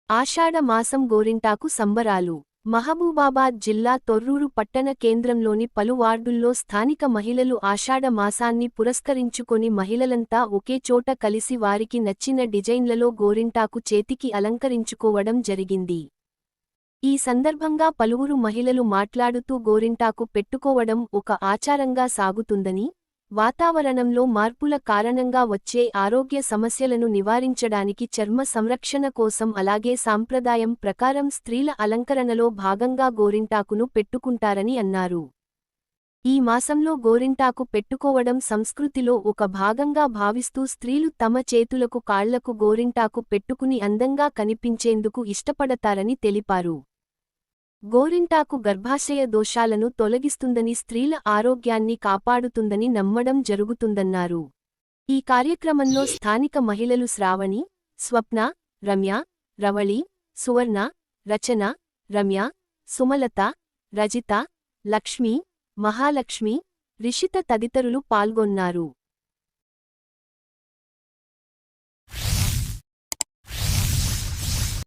ఆషాఢ మాసం గోరింటాకు సంబరాలు. మహబూబాబాద్ జిల్లా తొర్రూరు పట్టణ కేంద్రంలోని పలు వార్డుల్లో స్థానిక మహిళలు ఆషాఢ మాసాన్ని పురస్కరించుకొని మహిళలంతా ఒకే చోట కలిసి వారికి నచ్చిన డిజైన్లలో గోరింటాకు చేతికి అలంకరించుకోవడం జరిగింది. ఈ సందర్భంగా పలువురు మహిళలు మాట్లాడుతూ గోరింటాకు పెట్టుకోవడం ఒక ఆచారంగా సాగుతుందని, వాతావరణంలో మార్పుల కారణంగా వచ్చే ఆరోగ్య సమస్యలను నివారించడానికి చర్మ సంరక్షణ కోసం అలాగే సాంప్రదాయం ప్రకారం స్త్రీల అలంకరణలో భాగంగా గోరింటాకును పెట్టుకుంటారని అన్నారు. ఈ మాసంలో గోరింటాకు పెట్టుకోవడం సంస్కృతిలో ఒక భాగంగా భావిస్తూ స్త్రీలు తమ చేతులకు కాళ్లకు గోరింటాకు పెట్టుకుని అందంగా కనిపించేందుకు ఇష్టపడతారని తెలిపారు. గోరింటాకు గర్భాశయ దోషాలను తొలగిస్తుందని, స్త్రీల ఆరోగ్యాన్ని కాపాడుతుందని నమ్మడం జరుగుతుందన్నారు. ఈ కార్యక్రమంలో స్థానిక మహిళలు శ్రావణి, స్వప్న, రమ్య, రవళి, సువర్ణ, రచన, రమ్య, సుమలత, రజిత, లక్ష్మి, మహాలక్ష్మి, రిషిత తదితరులు పాల్గొన్నారు.